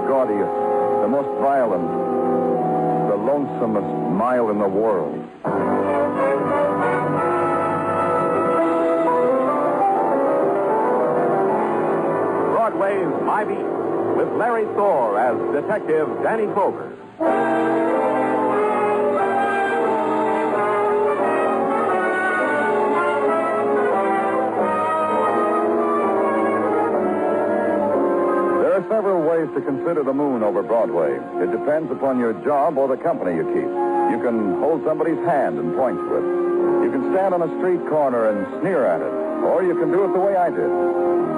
gaudiest, the most violent, the lonesomest mile in the world. Broadway Is My Beat, with Larry Thor as Detective Danny Clover. There are several ways to consider the moon over Broadway. It depends upon your job or the company you keep. You can hold somebody's hand and point to it. You can stand on a street corner and sneer at it. Or you can do it the way I did.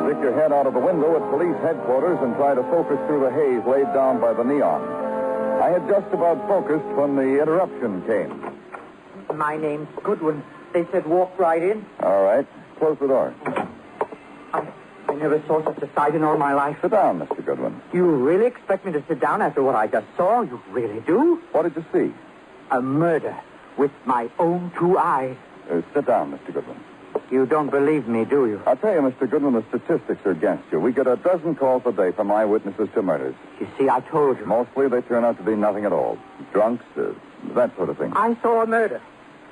Stick your head out of the window at police headquarters and try to focus through the haze laid down by the neon. I had just about focused when the interruption came. My name's Goodwin. They said walk right in. All right. Close the door. I never saw such a sight in all my life. Sit down, Mr. Goodwin. You really expect me to sit down after what I just saw? You really do? What did you see? A murder with my own two eyes. Sit down, Mr. Goodwin. You don't believe me, do you? I'll tell you, Mr. Goodwin, the statistics are against you. We get a dozen calls a day from eyewitnesses to murders. You see, I told you. Mostly they turn out to be nothing at all. Drunks, that sort of thing. I saw a murder.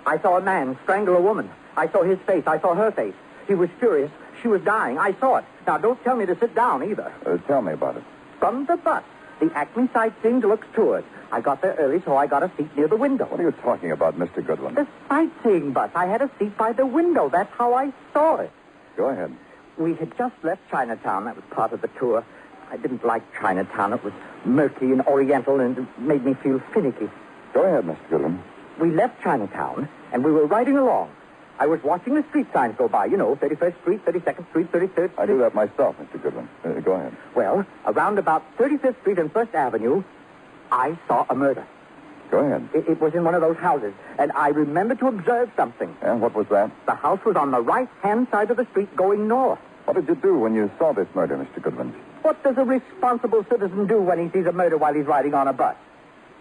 I saw a man strangle a woman. I saw his face. I saw her face. He was furious. She was dying. I saw it. Now, don't tell me to sit down either. Tell me about it. From the bus, the Acme Sightseeing Deluxe Tours. I got there early, so I got a seat near the window. What are you talking about, Mr. Goodwin? The sightseeing bus. I had a seat by the window. That's how I saw it. Go ahead. We had just left Chinatown. That was part of the tour. I didn't like Chinatown. It was murky and oriental, and it made me feel finicky. Go ahead, Mr. Goodwin. We left Chinatown, and we were riding along. I was watching the street signs go by. You know, 31st Street, 32nd Street, 33rd Street. I do that myself, Mr. Goodwin. Go ahead. Well, around about 35th Street and 1st Avenue, I saw a murder. Go ahead. It was in one of those houses, and I remember to observe something. And what was that? The house was on the right-hand side of the street going north. What did you do when you saw this murder, Mr. Goodwin? What does a responsible citizen do when he sees a murder while he's riding on a bus?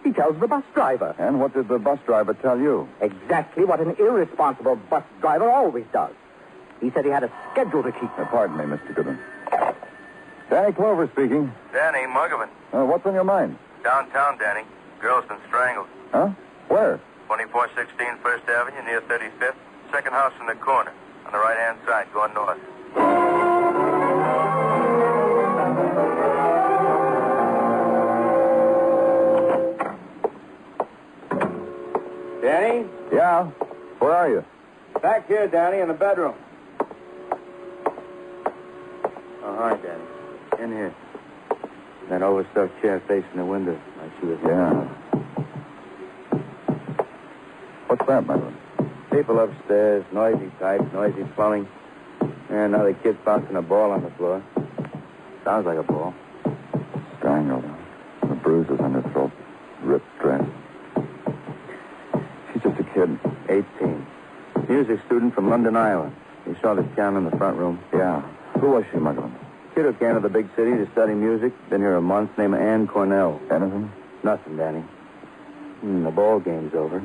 He tells the bus driver. And what did the bus driver tell you? Exactly what an irresponsible bus driver always does. He said he had a schedule to keep. Pardon me, Mr. Goodwin. Danny Clover speaking. Danny, Muggavan. What's on your mind? Downtown, Danny. Girl's been strangled. Huh? Where? 2416 First Avenue near 35th. Second house from the corner. On the right-hand side, going north. Danny? Yeah? Where are you? Back here, Danny, in the bedroom. Oh, hi, Danny. In here. That overstuffed chair facing the window. Like she was. Yeah. What's that, Madeline? People upstairs, noisy types, noisy plumbing. And another kid bouncing a ball on the floor. Sounds like a ball. Strangled. The bruises on her throat. Ripped dress. She's just a kid. 18. Music student from London, Iowa. You saw the piano in the front room. Yeah. Who was she, Muggavan? Kid who came to the big city to study music. Been here a month. Name of Ann Cornell. Anything? Nothing, Danny. The ball game's over.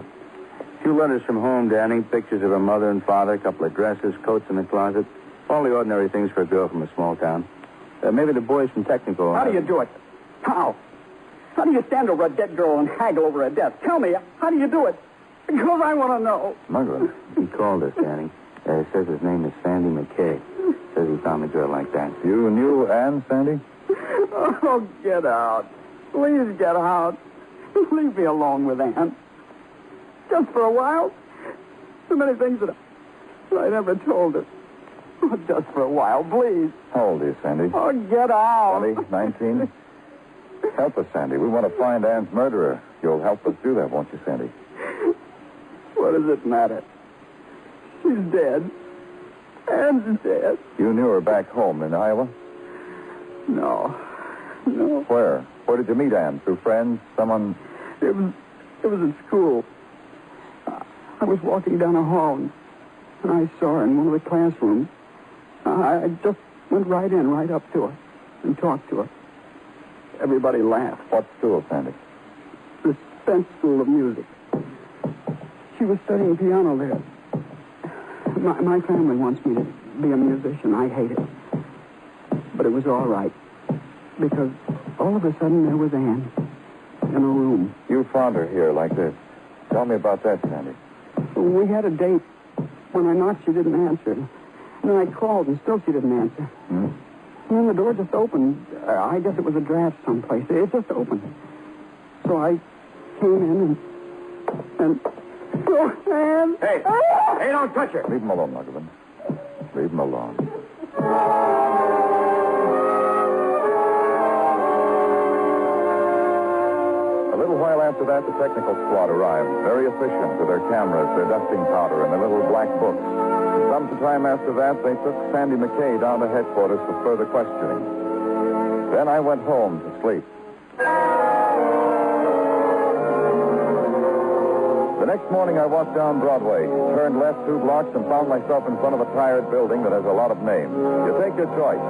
Few letters from home, Danny. Pictures of her mother and father. A couple of dresses, coats in the closet. All the ordinary things for a girl from a small town. Maybe the boys from Technical. How do you do it? How? How do you stand over a dead girl and haggle over a death? Tell me, how do you do it? Because I want to know. Muggavan. He called us, Danny. Says his name is Sandy McKay. Says he found a girl like that. You knew Ann, Sandy? Oh, get out. Please get out. Leave me alone with Ann. Just for a while. So many things that I never told her. Oh, just for a while, please. How old are you, Sandy? Oh, get out. 20, 19? Help us, Sandy. We want to find Ann's murderer. You'll help us do that, won't you, Sandy? What does it matter? She's dead. Ann's dead. You knew her back home in Iowa? No. Where? Where did you meet Ann? Through friends? Someone? It was at school. I was walking down a hall, and I saw her in one of the classrooms. I just went right in, right up to her, and talked to her. Everybody laughed. What school, Sandy? The Spence School of Music. She was studying piano there. My family wants me to be a musician. I hate it. But it was all right. Because all of a sudden there was Anne in a room. You found her here like this. Tell me about that, Sandy. We had a date. When I knocked, she didn't answer. And then I called, and still she didn't answer. And then the door just opened. I guess it was a draft someplace. It just opened. So I came in and... Oh, Anne! Hey, don't touch her. Leave him alone, Muggavan. Leave him alone. A little while after that, the technical squad arrived, very efficient with their cameras, their dusting powder, and their little black books. Some time after that, they took Sandy McKay down to headquarters for further questioning. Then I went home to sleep. The next morning, I walked down Broadway, turned left 2 blocks, and found myself in front of a tired building that has a lot of names. You take your choice.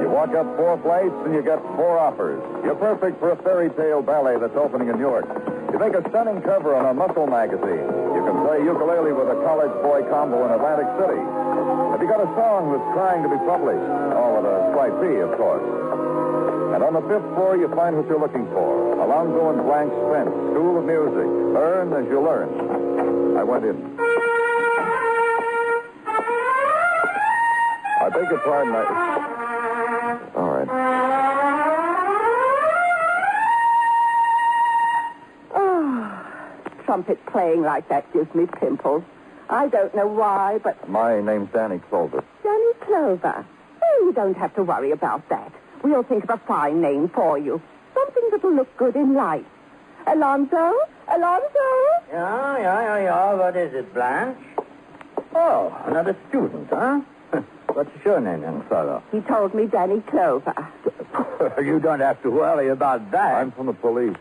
You walk up 4 flights, and you get 4 offers. You're perfect for a fairy tale ballet that's opening in Newark. You make a stunning cover on a muscle magazine. You can play ukulele with a college boy combo in Atlantic City. Have you got a song that's trying to be published? All with a slight fee, of course. And on the 5th floor, you find what you're looking for. Alonzo and Blanche Spence, School of Music. Earn as you learn. I went in. I beg your pardon. All right. Trumpet playing like that gives me pimples. I don't know why, but... My name's Danny Clover. Danny Clover. Oh, you don't have to worry about that. We'll think of a fine name for you. Something that'll look good in life. Alonzo? Alonzo? Yeah. What is it, Blanche? Oh, another student, huh? What's your name, young fellow? He told me Danny Clover. You don't have to worry about that. I'm from the police.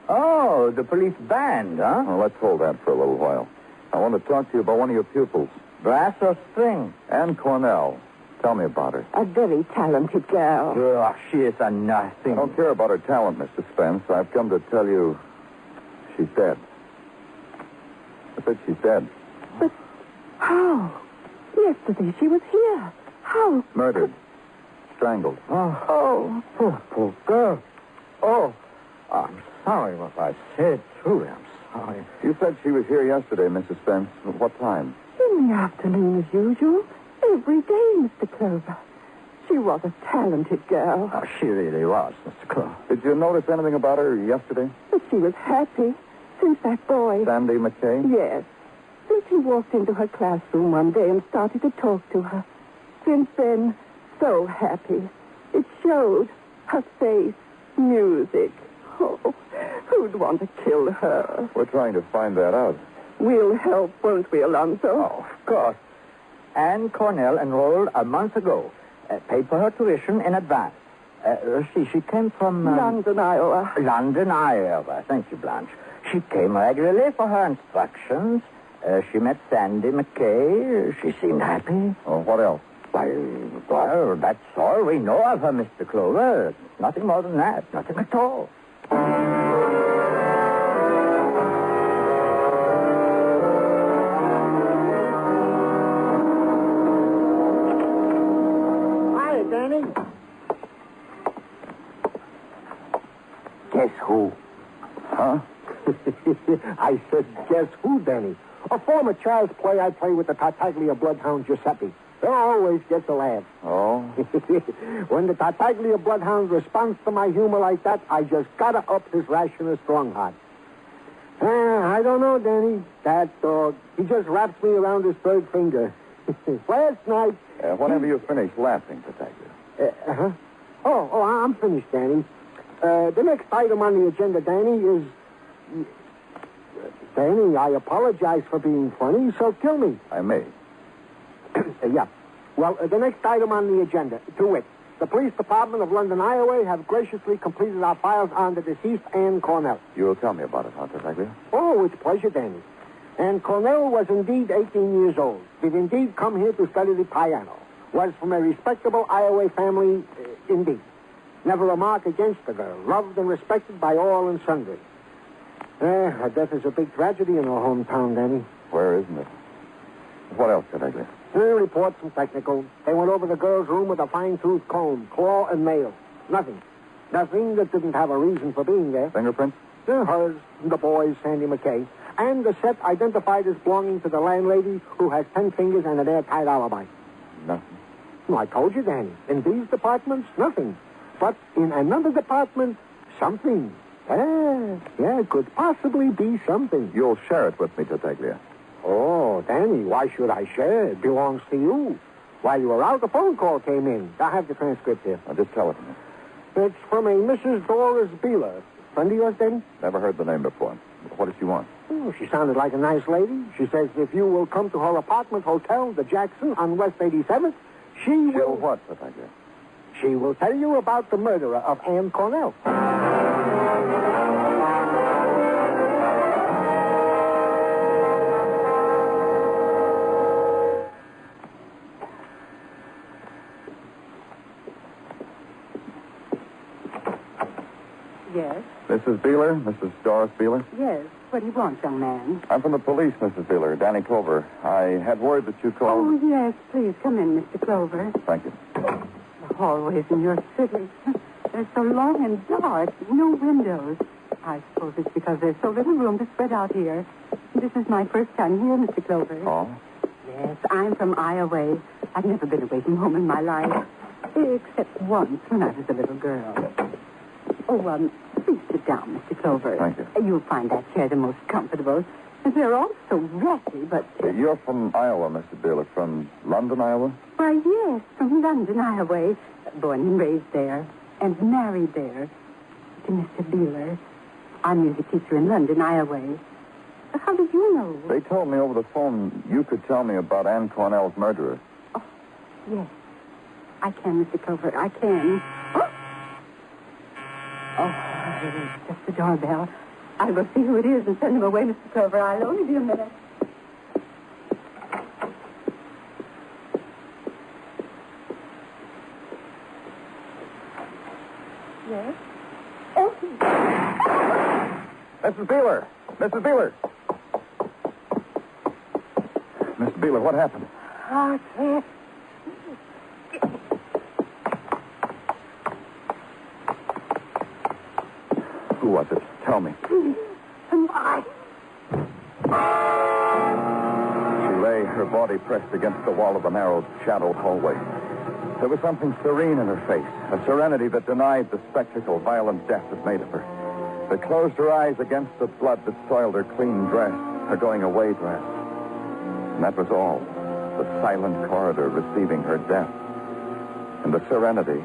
Oh, the police band, huh? Well, let's hold that for a little while. I want to talk to you about one of your pupils. Brass or string? Anne Cornell. Tell me about her. A very talented girl. Oh, she is a nothing. I don't care about her talent, Mr. Spence. I've come to tell you she's dead. I said she's dead. But how? Yesterday she was here. How? Murdered. Strangled. Oh. Poor girl. Oh, I'm sorry what I said, truly. I'm sorry. You said she was here yesterday, Mrs. Spence. At what time? In the afternoon, as usual. Every day, Mr. Clover. She was a talented girl. Oh, she really was, Mr. Clover. Did you notice anything about her yesterday? But she was happy since that boy... Sandy McKay? Yes. Since he walked into her classroom one day and started to talk to her. Since then, so happy. It showed. Her face, music. Oh, who'd want to kill her? We're trying to find that out. We'll help, won't we, Alonzo? Oh, of course. Anne Cornell enrolled a month ago. Paid for her tuition in advance. She came from... London, Iowa. London, Iowa. Thank you, Blanche. She came regularly for her instructions. She met Sandy McKay. She seemed happy. Oh, what else? Well, that's all we know of her, Mr. Clover. Nothing more than that. Nothing at all. Hi, Danny. Guess who? Huh? I said, guess who, Danny? A former child's play I play with the Tartaglia bloodhound Giuseppe. They always gets a laugh. Oh? When the Tartaglia bloodhound responds to my humor like that, I just gotta up his ration of Strongheart. I don't know, Danny. That dog, he just wraps me around his third finger. Last night... Whenever you finish laughing, Detective. Oh, I'm finished, Danny. The next item on the agenda, Danny, is... Danny, I apologize for being funny, so kill me. I may. Yeah. Well, the next item on the agenda, to wit, the police department of London, Iowa, have graciously completed our files on the deceased Anne Cornell. You'll tell me about it, huh, Detective? Oh, it's a pleasure, Danny. Anne Cornell was indeed 18 years old. Did indeed come here to study the piano. Was from a respectable Iowa family, indeed. Never a mark against the girl. Loved and respected by all and sundry. Her death is a big tragedy in our hometown, Danny. Where isn't it? What else, Detective? Reports from technical. They went over the girl's room with a fine-tooth comb, claw and nail. Nothing. Nothing that didn't have a reason for being there. Fingerprints? Hers, the boys, Sandy McKay. And the set identified as belonging to the landlady who has 10 fingers and an airtight alibi. Nothing. Well, I told you, Danny. In these departments, nothing. But in another department, something. Yeah, it could possibly be something. You'll share it with me, Tartaglia. Oh, Danny, why should I share? It belongs to you. While you were out, a phone call came in. I have the transcript here. I'll just tell it to me. It's from a Mrs. Doris Beeler. Friend of yours, Danny? Never heard the name before. What does she want? Oh, she sounded like a nice lady. She says if you will come to her apartment hotel, the Jackson, on West 87th, she will... She'll what, Tartaglia? She will tell you about the murderer of Anne Cornell. Yes? Mrs. Beeler? Mrs. Doris Beeler? Yes. What do you want, young man? I'm from the police, Mrs. Beeler. Danny Clover. I had word that you called... Oh, yes. Please come in, Mr. Clover. Thank you. The hallways in your city. They're so long and dark. No windows. I suppose it's because there's so little room to spread out here. This is my first time here, Mr. Clover. Oh? Yes, I'm from Iowa. I've never been away from home in my life. Except once when I was a little girl. Oh, please sit down, Mr. Clover. Thank you. You'll find that chair the most comfortable. They're all so ratty, but... You're from Iowa, Mr. Beeler. From London, Iowa? Why, yes, from London, Iowa. Born and raised there. And married there. To Mr. Beeler. I'm a music teacher in London, Iowa. How did you know? They told me over the phone you could tell me about Anne Cornell's murderer. Oh, yes. I can, Mr. Clover. I can. Oh, it's just the doorbell. I'll go see who it is and send him away, Mr. Clover. I'll only be a minute. Yes? Oh. Mrs. Beeler! Mrs. Beeler! Mrs. Beeler, what happened? Oh, yes. Who was it? Tell me. Why? She lay, her body pressed against the wall of the narrow, shadowed hallway. There was something serene in her face, a serenity that denied the spectacle violent death had made of her. That closed her eyes against the blood that soiled her clean dress, her going-away dress. And that was all. The silent corridor receiving her death. And the serenity,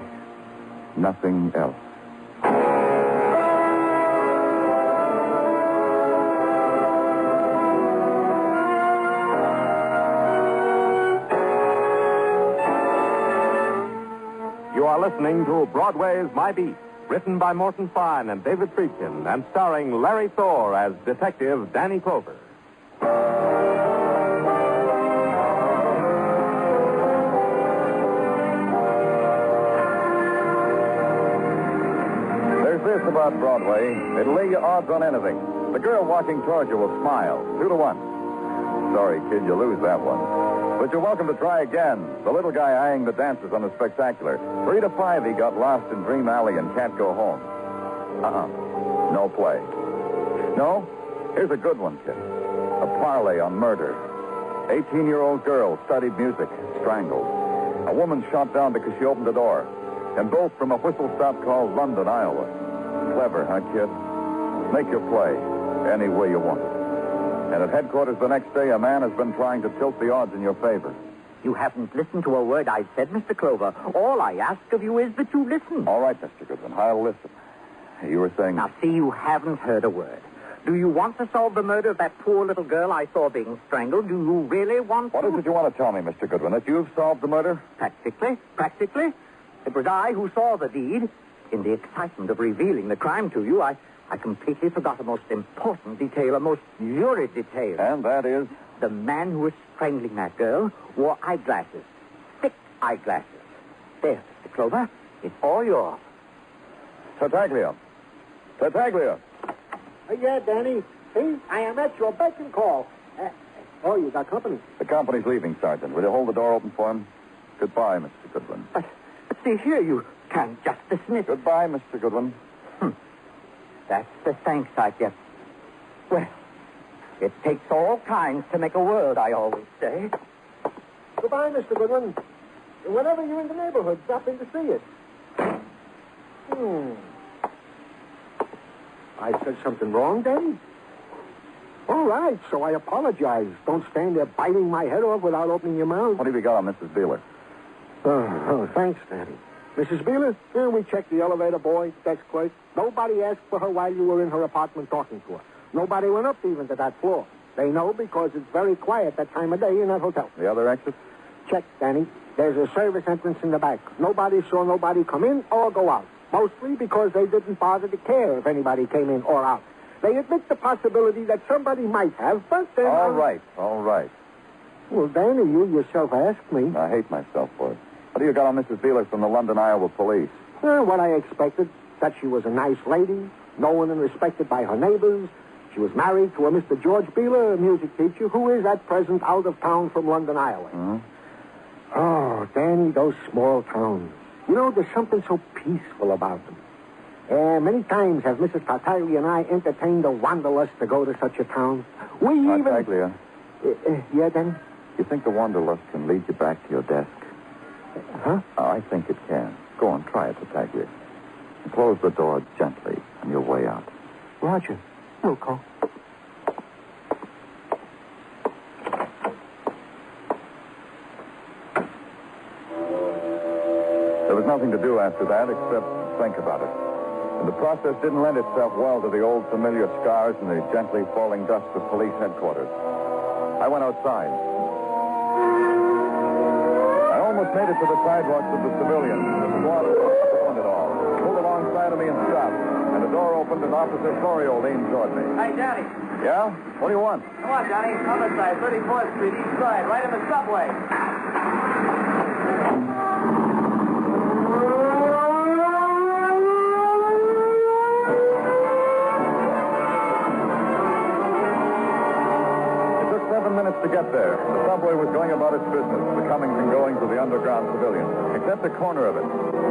nothing else. You are listening to Broadway Is My Beat, written by Morton Fine and David Friedkin, and starring Larry Thor as Detective Danny Clover. There's this about Broadway. It'll lay you odds on anything. The girl walking towards you will smile. 2-1. Sorry, kid, you lose that one. But you're welcome to try again. The little guy eyeing the dancers on the Spectacular. 3-5, he got lost in Dream Alley and can't go home. No play. No? Here's a good one, kid. A parlay on murder. 18-year-old girl studied music, strangled. A woman shot down because she opened the door. And both from a whistle stop called London, Iowa. Clever, huh, kid? Make your play any way you want it. And at headquarters the next day, a man has been trying to tilt the odds in your favor. You haven't listened to a word I said, Mr. Clover. All I ask of you is that you listen. All right, Mr. Goodwin, I'll listen. You were saying... Now, see, you haven't heard a word. Do you want to solve the murder of that poor little girl I saw being strangled? Do you really want to? What is it you want to tell me, Mr. Goodwin? That you've solved the murder? Practically. It was I who saw the deed. In the excitement of revealing the crime to you, I completely forgot a most important detail, a most lurid detail. And that is? The man who was strangling that girl wore eyeglasses. Thick eyeglasses. There, Mr. Clover. It's all yours. Tartaglia. Yeah, Danny. See, I am at your beck and call. You got company. The company's leaving, Sergeant. Will you hold the door open for him? Goodbye, Mr. Goodwin. But see here, you can't just dismiss it. Goodbye, Mr. Goodwin. That's the thanks I get. Well, it takes all kinds to make a world, I always say. Goodbye, Mr. Goodwin. Whenever you're in the neighborhood, stop in to see us. I said something wrong, Danny? All right, so I apologize. Don't stand there biting my head off without opening your mouth. What have you got on Mrs. Beeler? Thanks, Danny. Mrs. Beeler, we checked the elevator boy, desk clerk. Nobody asked for her while you were in her apartment talking to her. Nobody went up even to that floor. They know because it's very quiet that time of day in that hotel. The other exit? Check, Danny. There's a service entrance in the back. Nobody saw nobody come in or go out. Mostly because they didn't bother to care if anybody came in or out. They admit the possibility that somebody might have, but then... All right. Well, Danny, you yourself asked me. I hate myself for it. What do you got on Mrs. Beeler from the London, Iowa police? What I expected. That she was a nice lady, known and respected by her neighbors. She was married to a Mr. George Beeler, a music teacher, who is at present out of town from London, Iowa. Mm-hmm. Oh, Danny, those small towns. You know, there's something so peaceful about them. Many times have Mrs. Tartaglia and I entertained the wanderlust to go to such a town. We even... Tartaglia? Yeah, Danny? You think the wanderlust can lead you back to your desk? Huh? I think it can. Go on, try it, Tartaglia. Close the door gently on your way out. Roger. We'll call. There was nothing to do after that except think about it. And the process didn't lend itself well to the old familiar scars and the gently falling dust of police headquarters. I went outside. I almost made it to the sidewalks of the civilians. The squad ruined it all. Pulled alongside of me and stopped. And the door opened and Officer Florio leaned toward me. Hey, Danny. Yeah? What do you want? Come on, Johnny. Homicide, 34th Street, east side, right in the subway. It took 7 minutes to get there. The subway was going about its business, the comings and goings of the underground civilians, except the corner of it.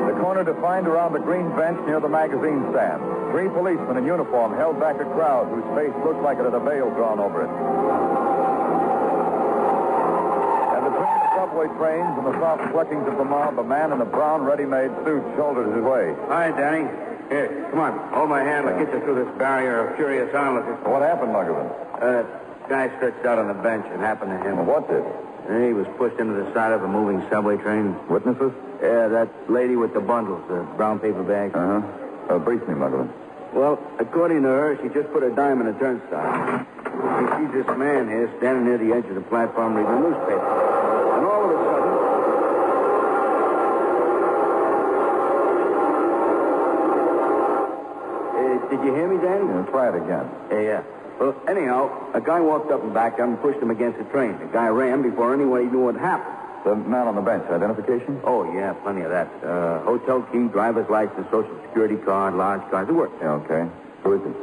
The corner defined around the green bench near the magazine stand. 3 policemen in uniform held back a crowd whose face looked like it had a veil drawn over it. And between the subway trains and the soft cluckings of the mob, a man in a brown ready-made suit shouldered his way. Hi, Danny. Here, come on. Hold my hand. I'll get you through this barrier of curious onlookers. What happened, Muggavan? Guy stretched out on the bench. It happened to him. What did? He was pushed into the side of a moving subway train. Witnesses? Yeah, that lady with the bundles, the brown paper bag. Brief me, Muggavan. Well, according to her, she just put a dime in a turnstile. She sees this man here standing near the edge of the platform reading a newspaper. And all of a sudden... did you hear me, Danny? Yeah, try it again. Yeah. Well, anyhow, a guy walked up and backed up and pushed him against the train. The guy ran before anyone knew what happened. The man on the bench, identification? Oh, yeah, plenty of that. Hotel key, driver's license, social security card, large card. It works. Yeah, okay. Who is it?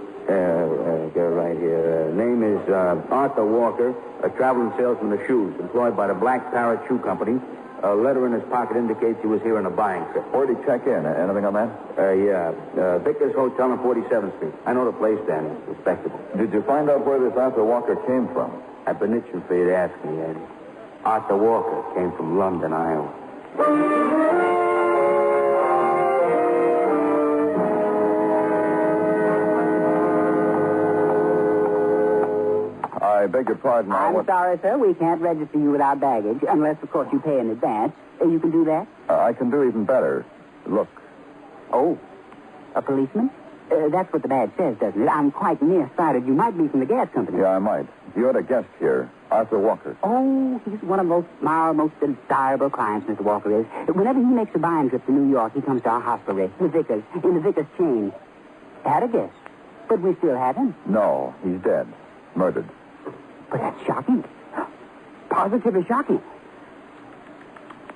Get it right here. Name is Arthur Walker, a traveling salesman of shoes, employed by the Black Parrot Shoe Company. A letter in his pocket indicates he was here on a buying trip. Where did he check in? Anything on that? Yeah. Vickers Hotel on 47th Street. I know the place, Danny. Respectable. Did you find out where this Arthur Walker came from? I've been itching for you to ask me, Eddie. Arthur Walker came from London, Iowa. I beg your pardon. I'm sorry, sir. We can't register you without baggage, unless, of course, you pay in advance. You can do that? I can do even better. Look. Oh, a policeman? That's what the badge says, doesn't it? I'm quite nearsighted. You might be from the gas company. Yeah, I might. You had a guest here, Arthur Walker. Oh, he's one of our most desirable clients, Mr. Walker is. Whenever he makes a buying trip to New York, he comes to our hospital, the Vickers, in the Vickers chain. Had a guess. But we still have him. No, he's dead. Murdered. But that's shocking. Positively shocking.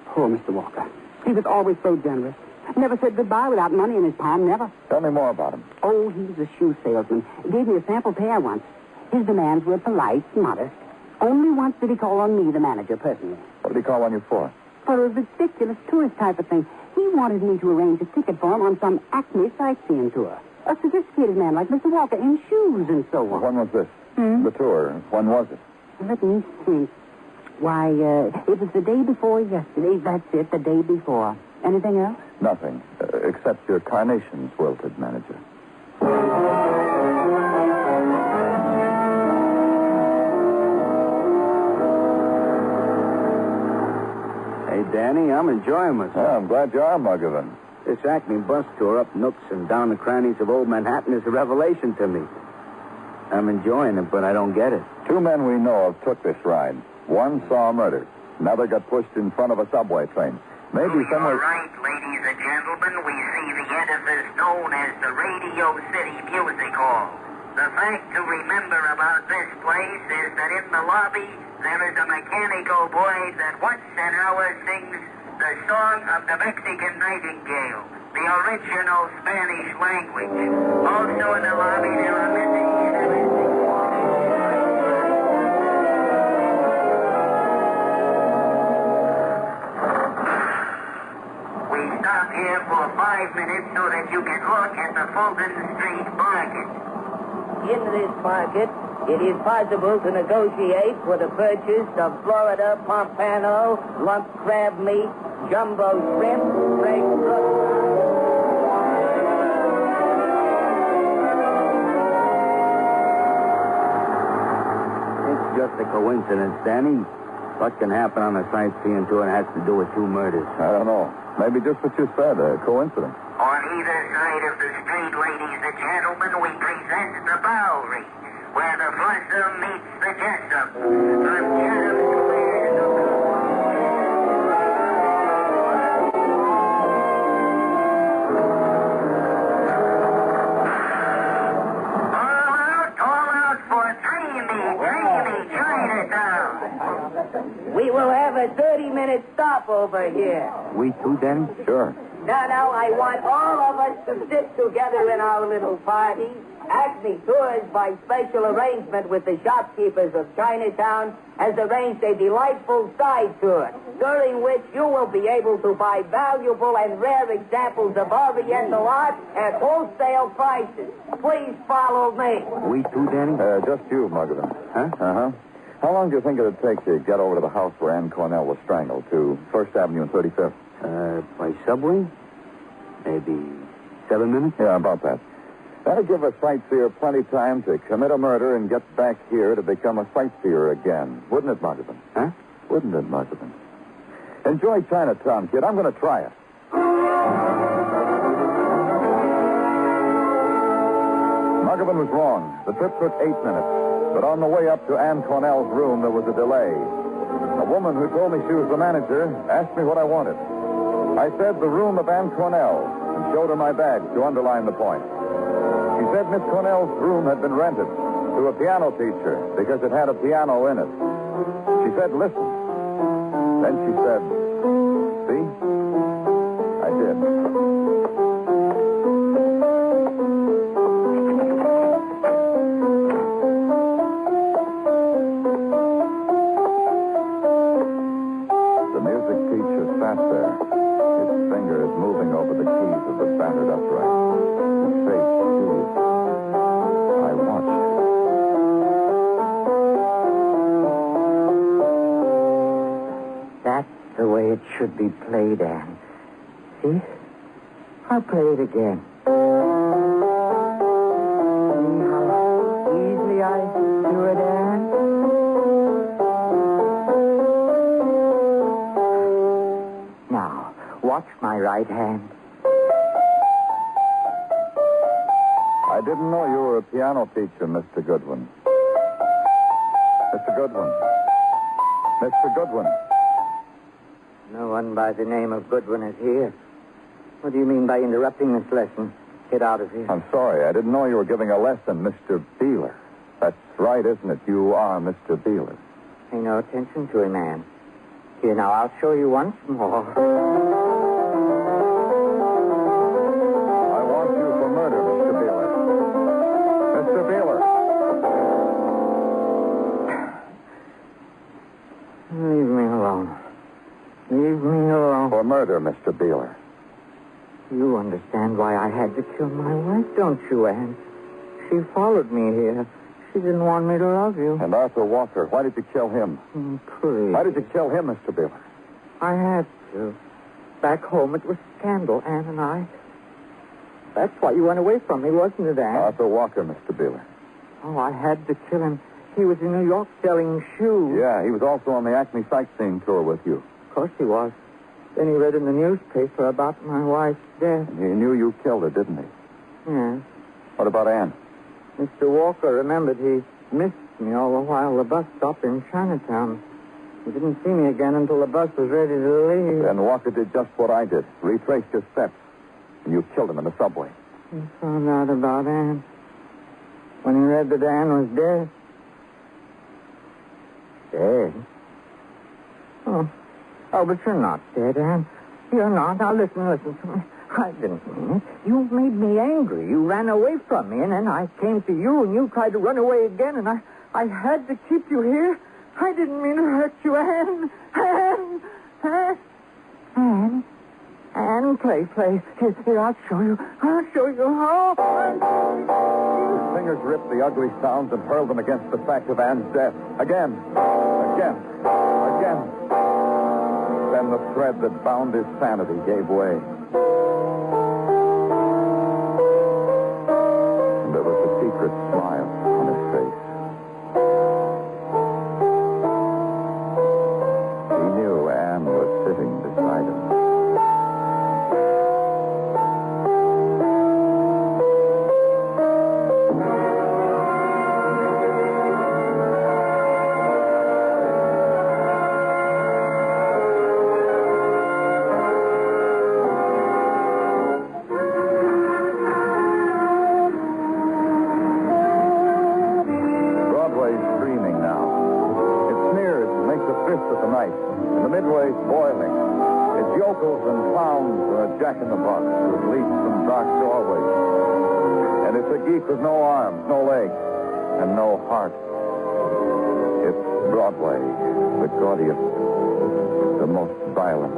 Poor Mr. Walker. He was always so generous. Never said goodbye without money in his palm, never. Tell me more about him. Oh, he was a shoe salesman. Gave me a sample pair once. His demands were polite, modest. Only once did he call on me, the manager, personally. What did he call on you for? For a ridiculous tourist type of thing. He wanted me to arrange a ticket for him on some Acme sightseeing tour. A sophisticated man like Mr. Walker in shoes and so on. When was this? The tour. When was it? Let me think. Why, it was the day before yesterday. That's it, the day before. Anything else? Nothing, except your carnations wilted, manager. Hey, Danny, I'm enjoying myself. Yeah, I'm glad you are, Muggavan. This Acme bus tour up nooks and down the crannies of old Manhattan is a revelation to me. I'm enjoying it, but I don't get it. 2 men we know of took this ride. One saw a murder. Another got pushed in front of a subway train. Maybe somewhere... You're right, ladies and gentlemen. We see the edifice known as the Radio City Music Hall. The fact to remember about this place is that in the lobby there is a mechanical boy that once an hour sings the song of the Mexican Nightingale, the original Spanish language. Also in the lobby there are many... We stop here for 5 minutes so that you can look at the Fulton Street market. In this market, it is possible to negotiate for the purchase of Florida pompano, lump crab meat, jumbo shrimp, fresh It's just a coincidence, Danny. What can happen on a sightseeing tour has to do with 2 murders? I don't know. Maybe just what you said, a coincidence. On either side of the street, ladies and gentlemen, we present the Bowery, where the foursome meets the Jessup. From Chatham Square to... All out for dreamy Chinatown. We will have a 30-minute stopover here. We too, Danny? Sure. Now, I want all of us to sit together in our little party. Acme Tours, by special arrangement with the shopkeepers of Chinatown, has arranged a delightful side tour, during which you will be able to buy valuable and rare examples of Oriental art at wholesale prices. Please follow me. We too, Danny? Just you, Muggavan. Huh? Uh-huh. How long do you think it'd take to get over to the house where Ann Cornell was strangled, to 1st Avenue and 35th? By subway? Maybe 7 minutes? Yeah, about that. That'll give a sightseer plenty time to commit a murder and get back here to become a sightseer again. Wouldn't it, Muggavan? Huh? Wouldn't it, Muggavan? Enjoy Chinatown, kid. I'm going to try it. Muggavan was wrong. The trip took 8 minutes. But on the way up to Ann Cornell's room, there was a delay. A woman who told me she was the manager asked me what I wanted. I said the room of Ann Cornell and showed her my badge to underline the point. She said Miss Cornell's room had been rented to a piano teacher because it had a piano in it. She said, listen. Then she said, see? I did. The music teacher sat there. His fingers moving over the keys of the battered upright. His face, too. I watched. That's the way it should be played, Anne. See? I'll play it again. See how easily I do it, Anne? Now, watch my right hand. I didn't know you were a piano teacher, Mr. Goodwin. Mr. Goodwin. Mr. Goodwin. No one by the name of Goodwin is here. What do you mean by interrupting this lesson? Get out of here. I'm sorry. I didn't know you were giving a lesson, Mr. Beeler. That's right, isn't it? You are Mr. Beeler. Pay no attention to him, Anne. Here, now, I'll show you once more. I want you for murder, Mr. Beeler. Mr. Beeler. Leave me alone. Leave me alone. For murder, Mr. Beeler. You understand why I had to kill my wife, don't you, Anne? She followed me here. She didn't want me to love you. And Arthur Walker, why did you kill him? Please. Why did you kill him, Mr. Beeler? I had to. Back home, it was scandal, Anne and I. That's why you went away from me, wasn't it, Anne? Arthur Walker, Mr. Beeler. Oh, I had to kill him. He was in New York selling shoes. Yeah, he was also on the Acme sightseeing tour with you. Of course he was. Then he read in the newspaper about my wife's death. And he knew you killed her, didn't he? Yes. What about Anne? Mr. Walker remembered he missed me all the while the bus stopped in Chinatown. He didn't see me again until the bus was ready to leave. Then Walker did just what I did. Retraced your steps. And you killed him in the subway. He found out about Anne. When he read that Anne was dead. Dead? Oh, but you're not dead, Anne. You're not. Now, listen to me. I didn't mean it. You made me angry. You ran away from me, and then I came to you, and you tried to run away again, and I had to keep you here. I didn't mean to hurt you, Anne. Anne, play. Here, I'll show you. I'll show you how. His fingers ripped the ugly sounds and hurled them against the fact of Anne's death. Again. Then the thread that bound his sanity gave way. And there was a secret smile on his face. He knew Anne was sitting beside him. Jack in the Box with leaps from dark doorways. And it's a geek with no arms, no legs, and no heart. It's Broadway, the gaudiest, the most violent,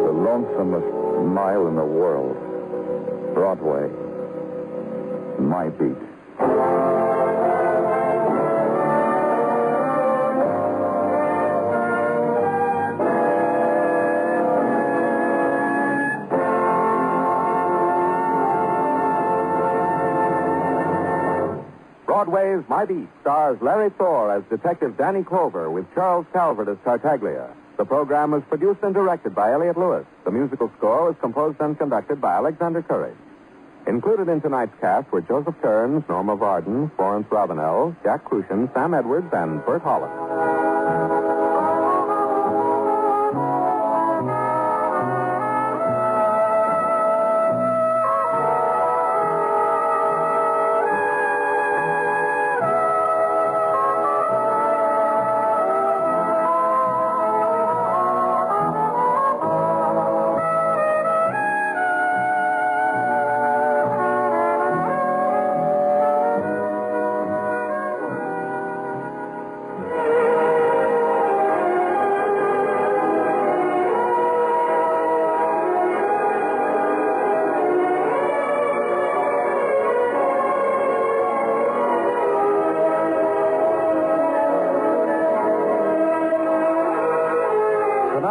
the lonesomest mile in the world. Broadway, my beat. Broadway Is My Beat stars Larry Thor as Detective Danny Clover with Charles Calvert as Tartaglia. The program was produced and directed by Elliott Lewis. The musical score was composed and conducted by Alexander Courage. Included in tonight's cast were Joseph Kearns, Norma Varden, Florence Robinell, Jack Kruschen, Sam Edwards, and Bert Holland.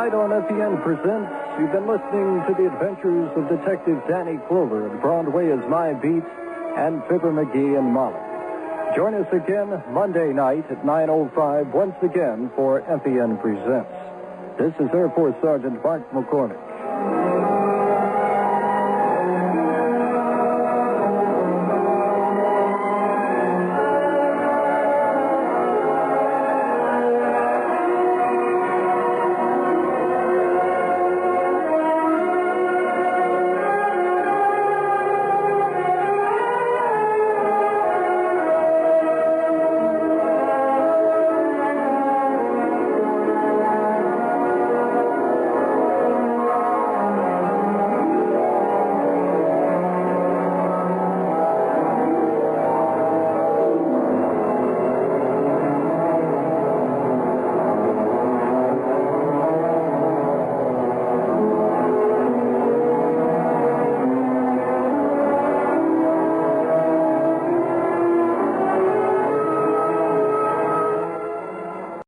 On EPN Presents, you've been listening to the adventures of Detective Danny Clover in Broadway Is My Beat and Fibber McGee and Molly. Join us again Monday night at 9:05 once again for EPN Presents. This is Air Force Sergeant Bart McCormick.